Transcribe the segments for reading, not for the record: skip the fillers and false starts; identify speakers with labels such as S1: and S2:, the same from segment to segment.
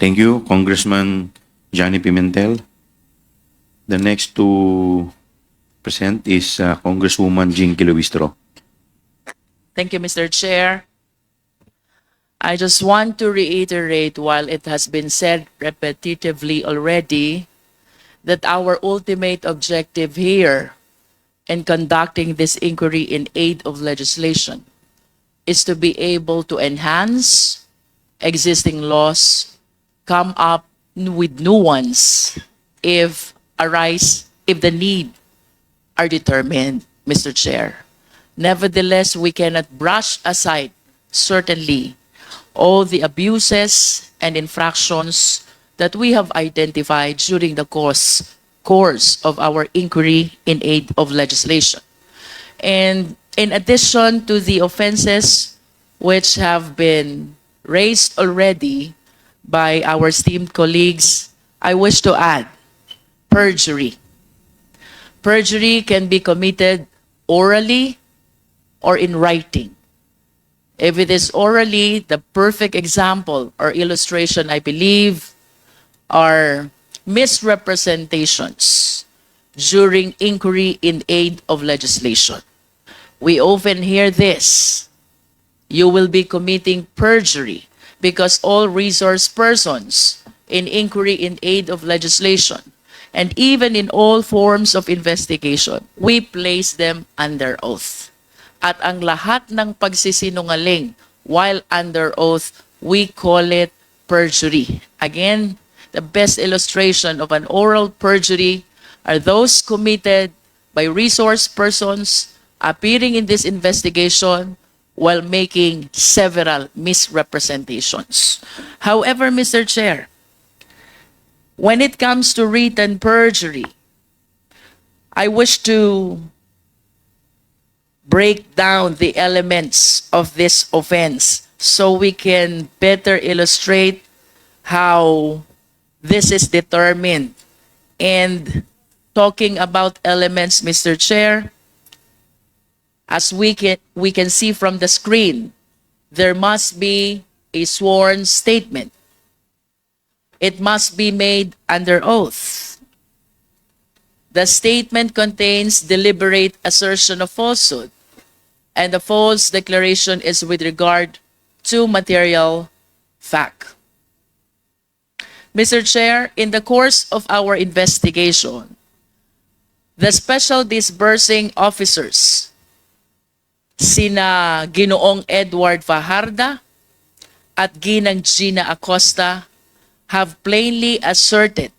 S1: Thank you, Congressman Johnny Pimentel. The next to present is Congresswoman Jinky Luistro.
S2: Thank you, Mr. Chair. I just want to reiterate, while it has been said repetitively already, that our ultimate objective here in conducting this inquiry in aid of legislation is to be able to enhance existing laws, come up with new ones if the need are determined, Mr. Chair. Nevertheless, we cannot brush aside, certainly, all the abuses and infractions that we have identified during the course of our inquiry in aid of legislation. And in addition to the offenses which have been raised already by our esteemed colleagues, I wish to add perjury. Perjury can be committed orally or in writing. If it is orally, the perfect example or illustration, I believe, are misrepresentations during inquiry in aid of legislation. We often hear this: you will be committing perjury because all resource persons in inquiry in aid of legislation and even in all forms of investigation, we place them under oath. At ang lahat ng pagsisinungaling while under oath, we call it perjury. Again, the best illustration of an oral perjury are those committed by resource persons appearing in this investigation while making several misrepresentations. However, Mr. Chair, when it comes to written perjury, I wish to break down the elements of this offense so we can better illustrate how this is determined. And talking about elements, Mr. Chair, as we can see from the screen, there must be a sworn statement. It must be made under oath. The statement contains deliberate assertion of falsehood, and the false declaration is with regard to material fact. Mr. Chair, in the course of our investigation, the special disbursing officers, sina Ginoong Edward Fajarda at Ginang Gina Acosta, have plainly asserted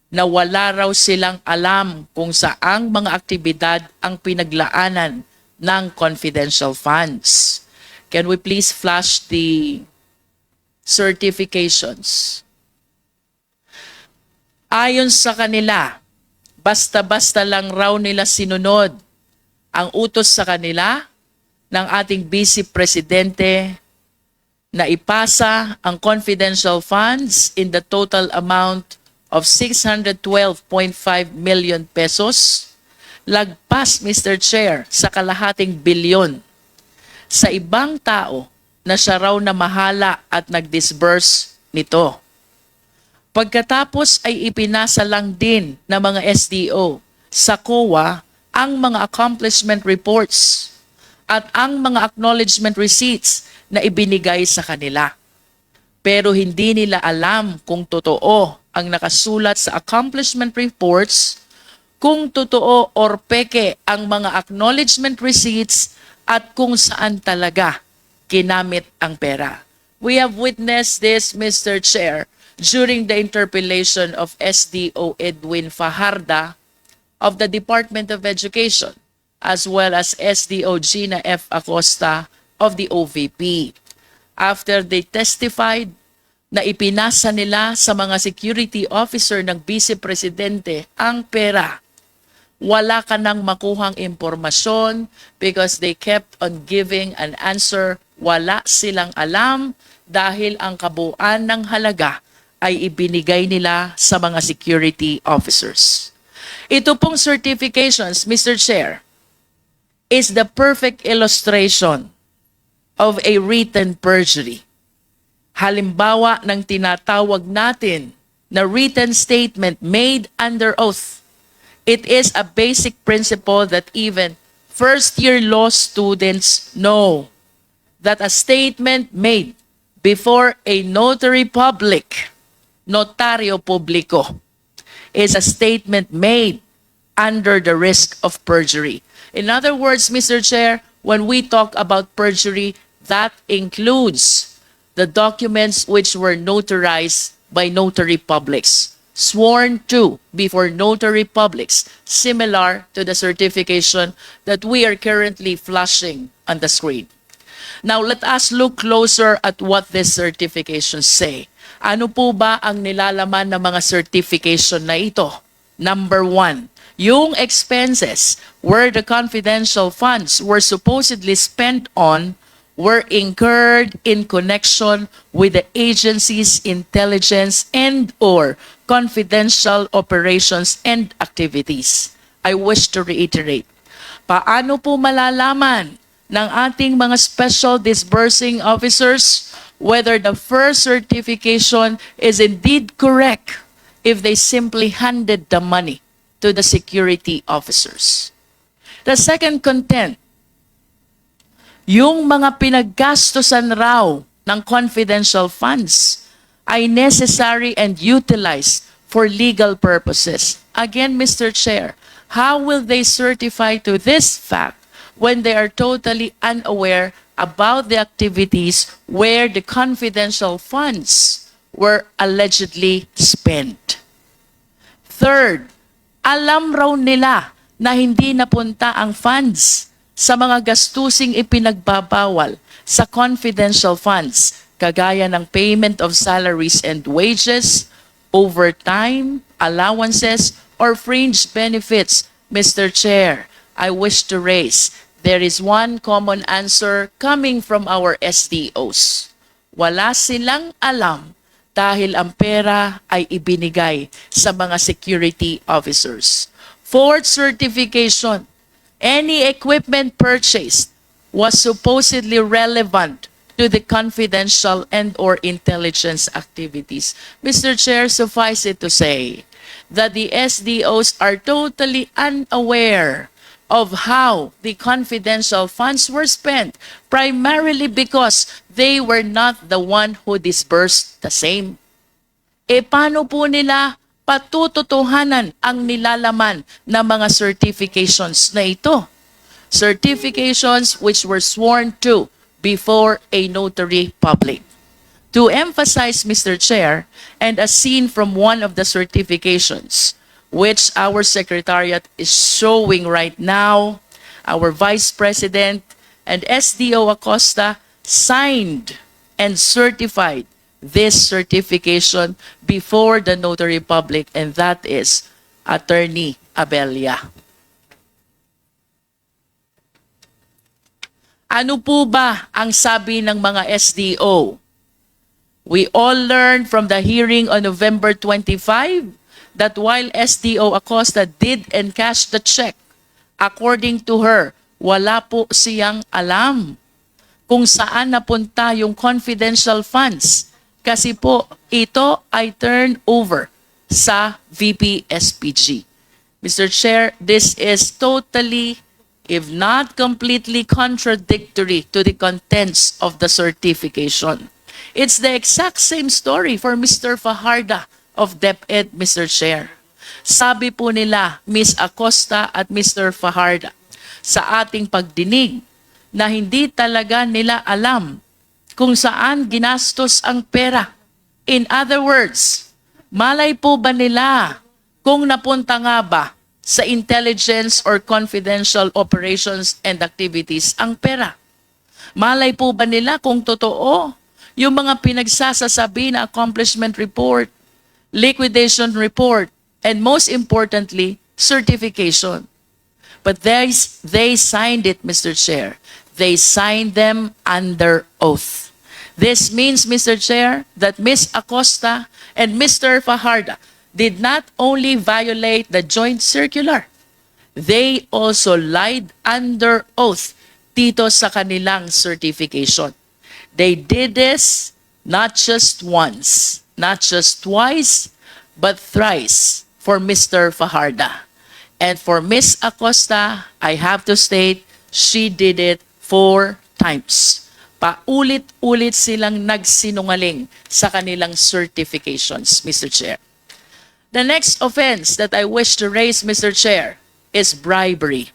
S2: na wala raw silang alam kung saang mga aktibidad ang pinaglaanan ng confidential funds. Can we please flash the certifications? Ayon sa kanila, basta-basta lang raw nila sinunod ang utos sa kanila ng ating Vice Presidente na ipasa ang confidential funds in the total amount of 612.5 million pesos, lagpas, Mr. Chair, sa kalahating bilyon sa ibang tao na siya raw na mahala at nag-disburse nito. Pagkatapos ay ipinasa lang din ng mga SDO sa COA ang mga accomplishment reports at ang mga acknowledgement receipts na ibinigay sa kanila. Pero hindi nila alam kung totoo ang nakasulat sa accomplishment reports, kung totoo or peke ang mga acknowledgement receipts at kung saan talaga ginamit ang pera. We have witnessed this, Mr. Chair, during the interpellation of SDO Edwin Fajarda of the Department of Education, as well as SDO Gina F. Acosta of the OVP. After they testified na ipinasa nila sa mga security officer ng Vice Presidente ang pera, wala ka nang makuhang impormasyon because they kept on giving an answer, wala silang alam dahil ang kabuuan ng halaga ay ibinigay nila sa mga security officers. Ito pong certifications, Mr. Chair, is the perfect illustration of a written perjury. Halimbawa ng tinatawag natin na written statement made under oath. It is a basic principle that even first-year law students know that a statement made before a notary public, notario publico, is a statement made under the risk of perjury. In other words, Mr. Chair, when we talk about perjury, that includes the documents which were notarized by notary publics, sworn to before notary publics, similar to the certification that we are currently flashing on the screen. Now, let us look closer at what these certifications say. Ano po ba ang nilalaman ng mga certification na ito? Number 1, yung expenses where the confidential funds were supposedly spent on were incurred in connection with the agency's intelligence and/or confidential operations and activities. I wish to reiterate, paano po malalaman ng ating mga special disbursing officers whether the first certification is indeed correct if they simply handed the money to the security officers? The second content, yung mga pinaggastosan raw ng confidential funds ay necessary and utilized for legal purposes. Again, Mr. Chair, how will they certify to this fact when they are totally unaware about the activities where the confidential funds were allegedly spent? Third, alam raw nila na hindi napunta ang funds sa mga gastusing ipinagbabawal sa confidential funds, kagaya ng payment of salaries and wages, overtime, allowances, or fringe benefits. Mr. Chair, I wish to raise, there is one common answer coming from our SDOs. Wala silang alam dahil ang pera ay ibinigay sa mga security officers. Fourth certification, any equipment purchased was supposedly relevant to the confidential and/or intelligence activities. Mr. Chair, suffice it to say that the SDOs are totally unaware of how the confidential funds were spent, primarily because they were not the one who disbursed the same. E paano po nila patututuhanan ang nilalaman ng mga certifications na ito? Certifications which were sworn to before a notary public. To emphasize, Mr. Chair, and as seen from one of the certifications, which our Secretariat is showing right now, our Vice President and SDO Acosta signed and certified this certification before the notary public, and that is Attorney Abella. Ano po ba ang sabi ng mga SDO? We all learned from the hearing on November 25 that while SDO Acosta did encash the check, according to her, wala po siyang alam kung saan napunta yung confidential funds kasi po ito ay turn over sa VP SPG. Mr. Chair, this is totally, if not completely, contradictory to the contents of the certification. It's the exact same story for Mr. Fajarda of DepEd, Mr. Chair. Sabi po nila, Ms. Acosta at Mr. Fajarda, sa ating pagdinig na hindi talaga nila alam kung saan ginastos ang pera. In other words, malay po ba nila kung napunta nga ba sa intelligence or confidential operations and activities ang pera? Malay po ba nila kung totoo yung mga pinagsasasabi na accomplishment report, liquidation report, and most importantly, certification? But they signed it, Mr. Chair. They signed them under oath. This means, Mr. Chair, that Ms. Acosta and Mr. Fajarda did not only violate the joint circular, they also lied under oath dito sa kanilang certification. They did this not just once, not just twice, but thrice for Mr. Fajarda. And for Miss Acosta, I have to state, she did it 4 times. Paulit-ulit silang nagsinungaling sa kanilang certifications, Mr. Chair. The next offense that I wish to raise, Mr. Chair, is bribery.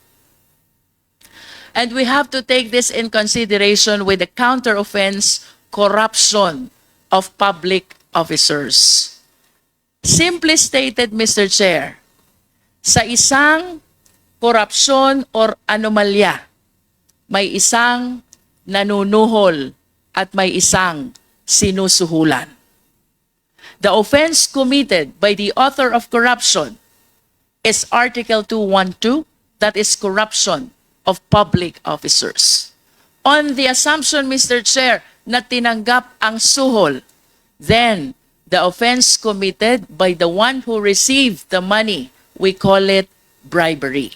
S2: And we have to take this in consideration with the counter-offense, corruption of public officers. Simply stated, Mr. Chair, sa isang korupsyon or anomalya, may isang nanunuhol at may isang sinusuhulan. The offense committed by the author of corruption is Article 212, that is corruption of public officers. On the assumption, Mr. Chair, na tinanggap ang suhol, then the offense committed by the one who received the money, we call it bribery.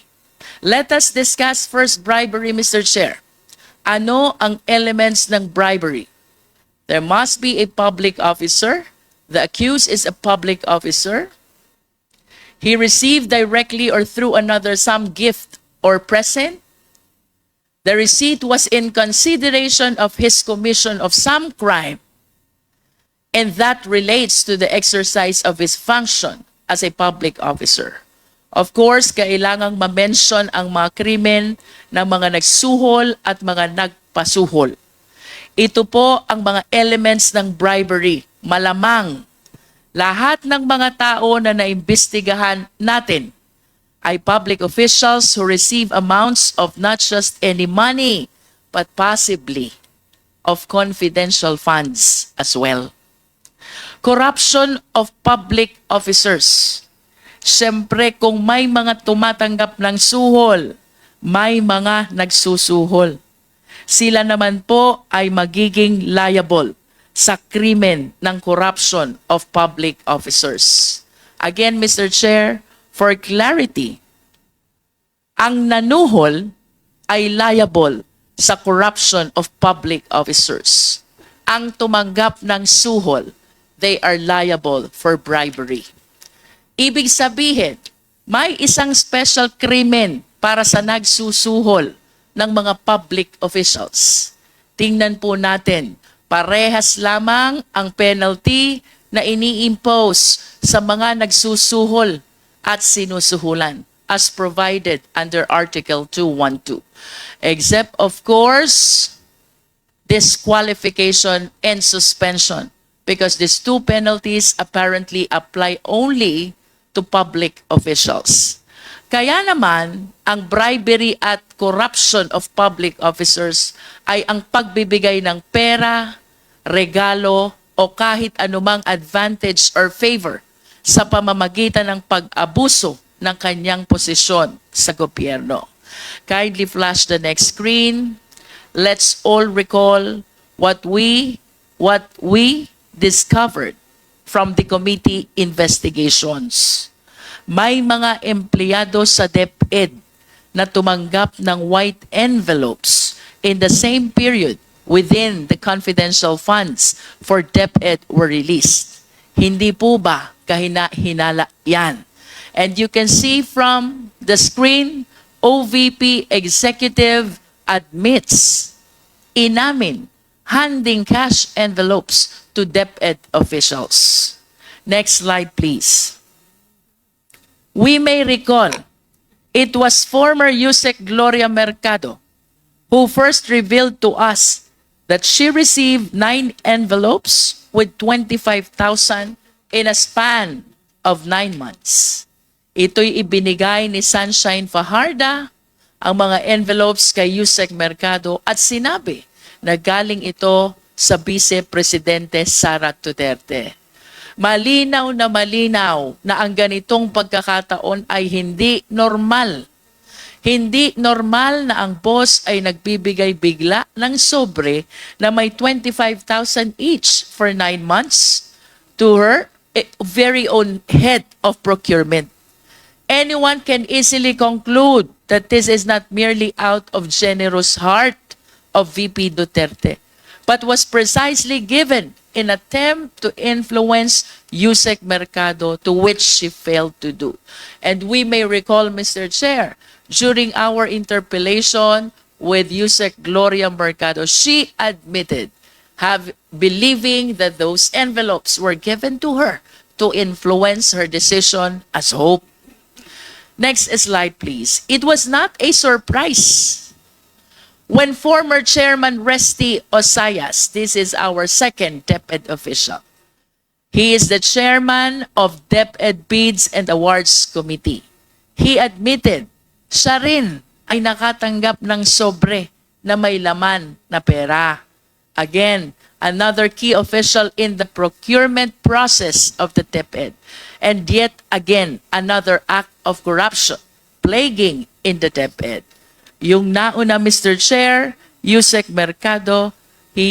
S2: Let us discuss first bribery, Mr. Chair. Ano ang elements ng bribery? There must be a public officer. The accused is a public officer. He received directly or through another some gift or present. The receipt was in consideration of his commission of some crime, and that relates to the exercise of his function as a public officer. Of course, kailangang ma-mention ang mga krimen ng mga nagsuhol at mga nagpasuhol. Ito po ang mga elements ng bribery. Malamang lahat ng mga tao na naimbestigahan natin ay public officials who receive amounts of not just any money, but possibly of confidential funds as well. Corruption of public officers. Siyempre, kung may mga tumatanggap ng suhol, may mga nagsusuhol. Sila naman po ay magiging liable sa krimen ng corruption of public officers. Again, Mr. Chair, for clarity, ang nanuhol ay liable sa corruption of public officers. Ang tumanggap ng suhol, they are liable for bribery. Ibig sabihin, may isang special krimen para sa nagsusuhol ng mga public officials. Tingnan po natin, parehas lamang ang penalty na ini-impose sa mga nagsusuhol at sinusuhulan as provided under Article 212. Except, of course, disqualification and suspension, because these two penalties apparently apply only to public officials. Kaya naman, ang bribery at corruption of public officers ay ang pagbibigay ng pera, regalo, o kahit anumang advantage or favor sa pamamagitan ng pag-abuso ng kanyang posisyon sa gobyerno. Kindly flash the next screen. Let's all recall what we discovered from the committee investigations. May mga empleyado sa DepEd na tumanggap ng white envelopes in the same period within the confidential funds for DepEd were released. Hindi po ba kahina-hinala yan? And you can see from the screen, OVP executive admits, inamin, handing cash envelopes to DepEd officials. Next slide, please. We may recall, it was former USEC Gloria Mercado who first revealed to us that she received 9 envelopes with 25,000 in a span of 9 months. Ito'y ibinigay ni Sunshine Fajarda, ang mga envelopes kay Yusek Mercado, at sinabi na galing ito sa Vice Presidente Sara Duterte. Malinaw na ang ganitong pagkakataon ay hindi normal. Hindi normal na ang boss ay nagbibigay bigla ng sobre na may 25,000 each for 9 months to her very own head of procurement. Anyone can easily conclude that this is not merely out of generous heart of VP Duterte, but was precisely given in attempt to influence Yusek Mercado, to which she failed to do. And we may recall, Mr. Chair, during our interpellation with Yusek Gloria Mercado, she admitted believing that those envelopes were given to her to influence her decision as Hope. Next slide, please. It was not a surprise when former Chairman Resty Osayas, this is our second DepEd official, he is the chairman of DepEd Bids and Awards Committee. He admitted, siya rin ay nakatanggap ng sobre na may laman na pera. Again, another key official in the procurement process of the DepEd. And yet again, another act of corruption plaguing in the DepEd. Yung nauna, Mr. Chair, Yusek Mercado,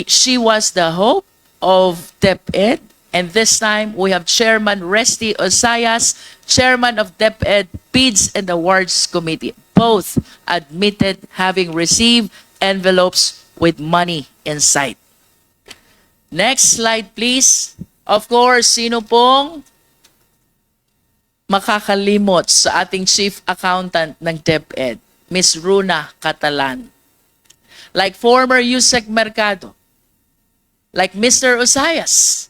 S2: she was the hope of DepEd. And this time, we have Chairman Resty Osayas, Chairman of DepEd Bids and Awards Committee. Both admitted having received envelopes with money inside. Next slide, please. Of course, sino pong makakalimot sa ating Chief Accountant ng DepEd, Ms. Runa Catalan. Like former Yusek Mercado, like Mr. Osayas,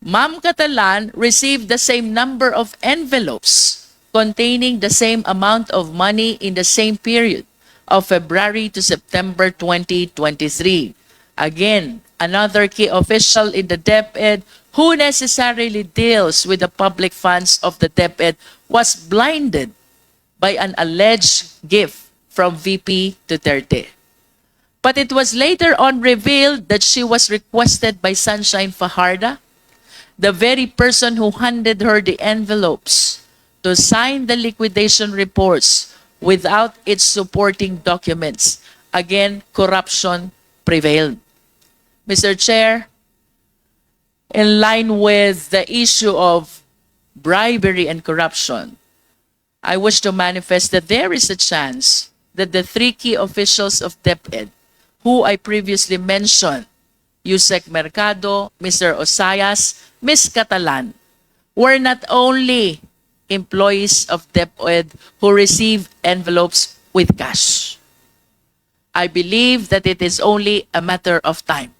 S2: Ma'am Catalan received the same number of envelopes containing the same amount of money in the same period of February to September 2023. Again, another key official in the DepEd who necessarily deals with the public funds of the DepEd was blinded by an alleged gift from VP Duterte. But it was later on revealed that she was requested by Sunshine Fajardo, the very person who handed her the envelopes, to sign the liquidation reports without its supporting documents. Again, corruption prevailed. Mr. Chair, in line with the issue of bribery and corruption, I wish to manifest that there is a chance that the three key officials of DepEd, who I previously mentioned, Yusek Mercado, Mr. Osayas, Ms. Catalan, were not only employees of DepEd who received envelopes with cash. I believe that it is only a matter of time.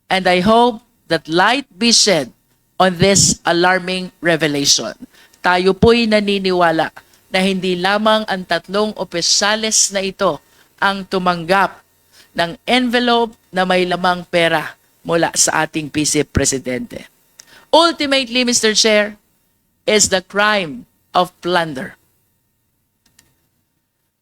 S2: And I hope that light be shed on this alarming revelation. Tayo po'y naniniwala na hindi lamang ang tatlong opisyales na ito ang tumanggap ng envelope na may lamang pera mula sa ating Vice Presidente. Ultimately, Mr. Chair, is the crime of plunder.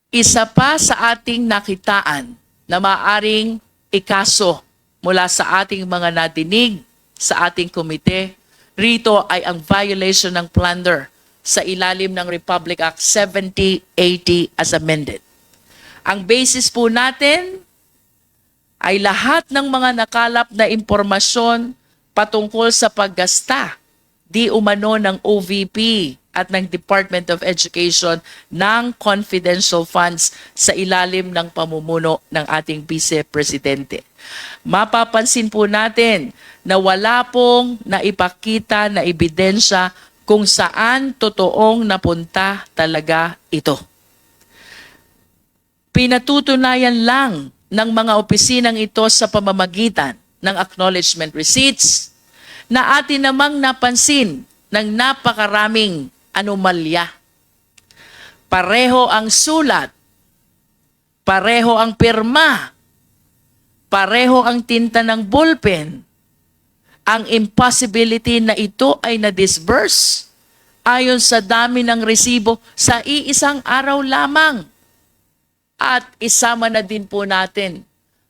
S2: Isa pa sa ating nakitaan na maaring ikaso mula sa ating mga nadinig sa ating komite, rito ay ang violation ng plunder sa ilalim ng Republic Act 7080 as amended. Ang basis po natin ay lahat ng mga nakalap na impormasyon patungkol sa paggasta di umano ng OVP at ng Department of Education ng confidential funds sa ilalim ng pamumuno ng ating Vice Presidente. Mapapansin po natin na wala pong naipakita na ebidensya kung saan totoong napunta talaga ito. Pinatutunayan lang ng mga opisinang ito sa pamamagitan ng acknowledgement receipts na atin namang napansin ng napakaraming anomalya. Pareho ang sulat, pareho ang pirma, pareho ang tinta ng ballpen. Ang impossibility na ito ay na-disburse ayon sa dami ng resibo sa iisang araw lamang. At isama na din po natin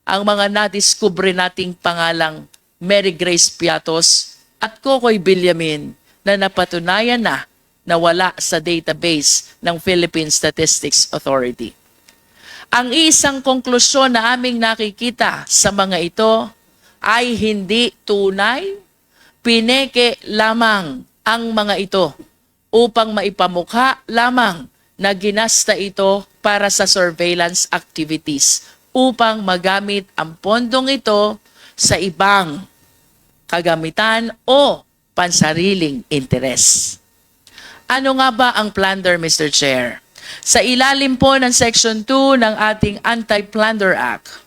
S2: ang mga nadiskubre nating pangalang Mary Grace Piatos at Kokoy Villamin na napatunayan na wala sa database ng Philippine Statistics Authority. Ang isang konklusyon na aming nakikita sa mga ito ay hindi tunay, pineke lamang ang mga ito upang maipamukha lamang na ginasta ito para sa surveillance activities upang magamit ang pondong ito sa ibang kagamitan o pansariling interes. Ano nga ba ang plunder, Mr. Chair? Sa ilalim po ng Section 2 ng ating Anti-Plunder Act,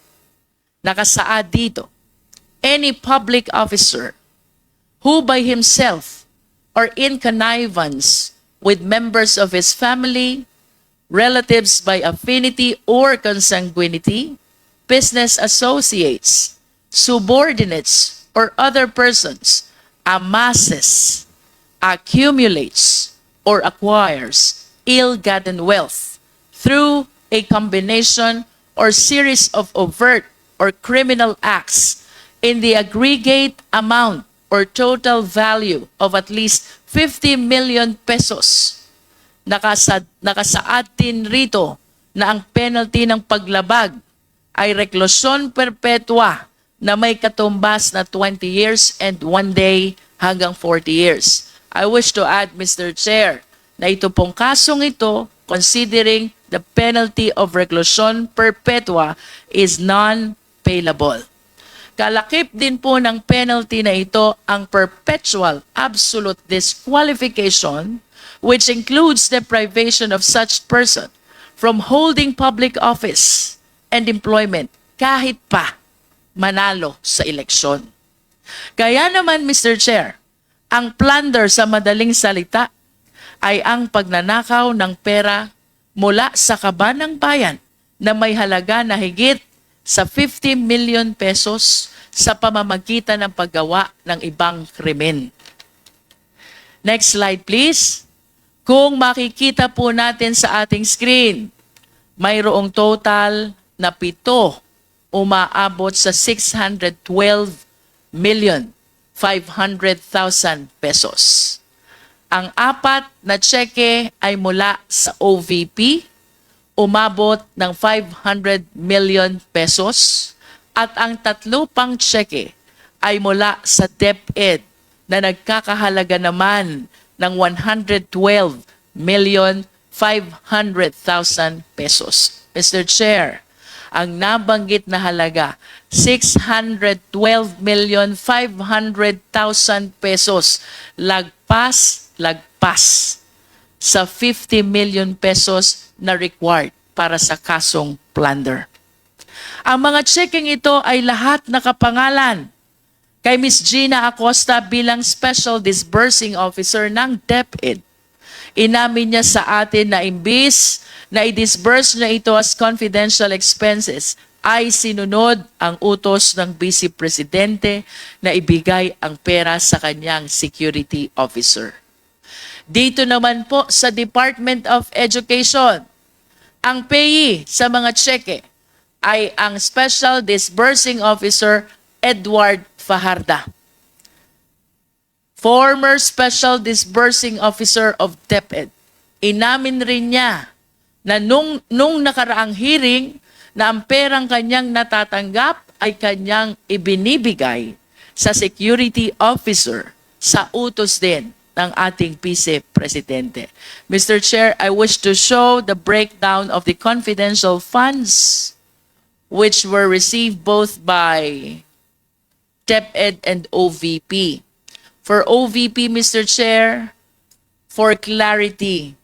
S2: nakasaad dito, any public officer who by himself or in connivance with members of his family, relatives by affinity or consanguinity, business associates, subordinates, or other persons amasses, accumulates, or acquires ill-gotten wealth through a combination or series of overt or criminal acts in the aggregate amount or total value of at least 50 million pesos. Nakasaad din rito na ang penalty ng paglabag ay reklusyon perpetua na may katumbas na 20 years and 1 day hanggang 40 years. I wish to add, Mr. Chair, na ito pong kasong ito, considering the penalty of reclusion perpetua is non-payable. Kalakip din po ng penalty na ito ang perpetual absolute disqualification, which includes deprivation of such person from holding public office and employment kahit pa manalo sa eleksyon. Kaya naman, Mr. Chair, ang plunder sa madaling salita ay ang pagnanakaw ng pera mula sa kaban ng bayan na may halaga na higit sa 50 million pesos sa pamamagitan ng paggawa ng ibang krimen. Next slide, please. Kung makikita po natin sa ating screen, mayroong total na 7 umaabot sa 612,500,000 pesos. Ang 4 na tseke ay mula sa OVP, umabot ng 500 million pesos, at ang 3 pang tseke ay mula sa DepEd na nagkakahalaga naman ng 112,500,000 pesos. Mr. Chair, ang nabanggit na halaga, 612,500,000 pesos, lagpas sa 50 million pesos na required para sa kasong plunder. Ang mga checking ito ay lahat nakapangalan kay Ms. Gina Acosta bilang Special Disbursing Officer ng DepEd. Inamin niya sa atin na imbis na i-disburse niya ito as confidential expenses, ay sinunod ang utos ng Vice Presidente na ibigay ang pera sa kanyang security officer. Dito naman po sa Department of Education, ang payee sa mga tseke ay ang Special Disbursing Officer Edward Fajarda, former Special Disbursing Officer of DepEd. Inamin rin niya na nung nakaraang hearing na ang perang kanyang natatanggap ay kanyang ibinibigay sa security officer sa utos din ng ating Vice Presidente. Mr. Chair, I wish to show the breakdown of the confidential funds which were received both by DepEd and OVP. For OVP, Mr. Chair, for clarity,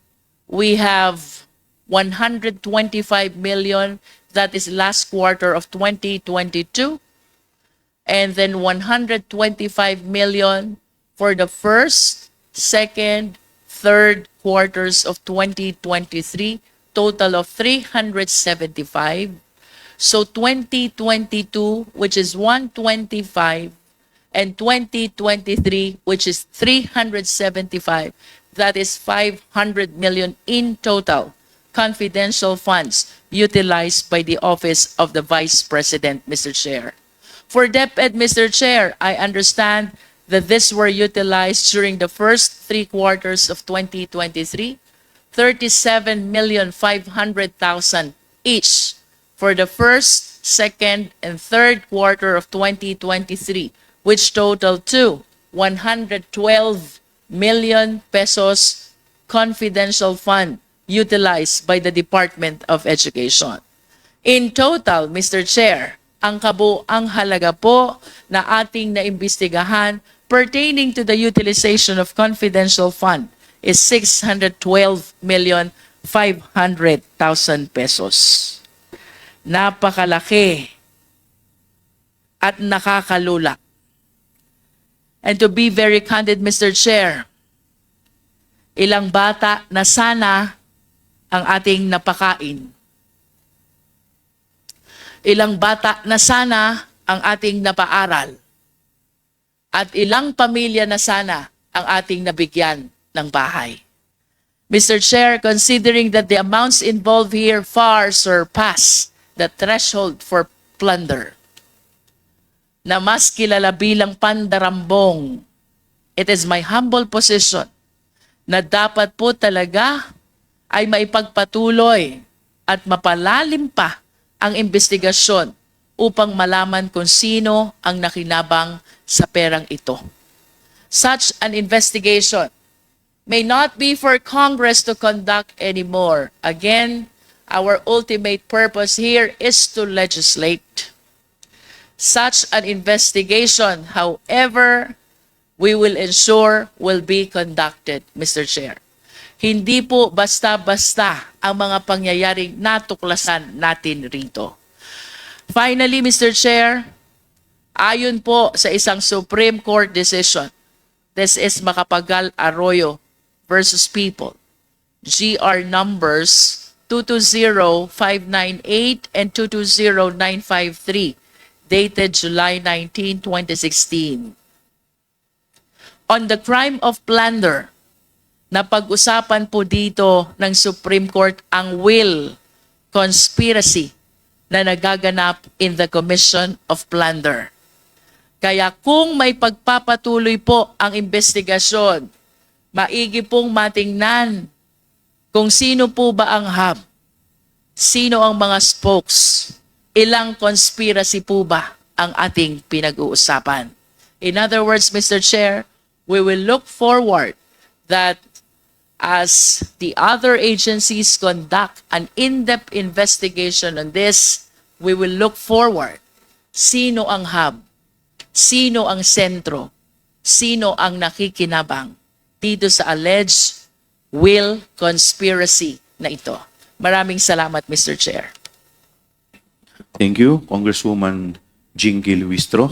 S2: we have 125 million, that is last quarter of 2022, and then 125 million for the first, second, third quarters of 2023, total of 375. So 2022, which is 125, and 2023, which is 375, that is 500 million in total confidential funds utilized by the Office of the Vice President, Mr. Chair. For DepEd, Mr. Chair, I understand that this were utilized during the first 3 quarters of 2023, 37,500,000 each for the first, second, and third quarter of 2023, which totaled to 112 million pesos confidential fund utilized by the Department of Education. In total, Mr. Chair, ang kabuang halaga po na ating naimbestigahan pertaining to the utilization of confidential fund is 612,500,000 pesos. Napakalaki at nakakalula. And to be very candid, Mr. Chair, ilang bata na sana ang ating napakain. Ilang bata na sana ang ating napaaral. At ilang pamilya na sana ang ating nabigyan ng bahay. Mr. Chair, considering that the amounts involved here far surpass the threshold for plunder, na mas kilala bilang pandarambong, it is my humble position na dapat po talaga ay maipagpatuloy at mapalalim pa ang investigasyon upang malaman kung sino ang nakinabang sa perang ito. Such an investigation may not be for Congress to conduct anymore. Again, our ultimate purpose here is to legislate. Such an investigation, however, we will ensure will be conducted, Mr. Chair. Hindi po basta-basta ang mga pangyayaring natuklasan natin rito. Finally, Mr. Chair, ayon po sa isang Supreme Court decision, this is Macapagal Arroyo versus People, GR numbers 220598 and 220953, dated July 19, 2016. On the crime of plunder, napag-usapan po dito ng Supreme Court ang will, conspiracy na nagaganap in the commission of plunder. Kaya kung may pagpapatuloy po ang investigasyon, maigi pong matingnan kung sino po ba ang hub, sino ang mga spokes, ilang conspiracy po ba ang ating pinag-uusapan. In other words, Mr. Chair, we will look forward that as the other agencies conduct an in-depth investigation on this, we will look forward sino ang hub, sino ang sentro, sino ang nakikinabang dito sa alleged will conspiracy na ito. Maraming salamat, Mr. Chair.
S1: Thank you, Congresswoman Jinky Luistro.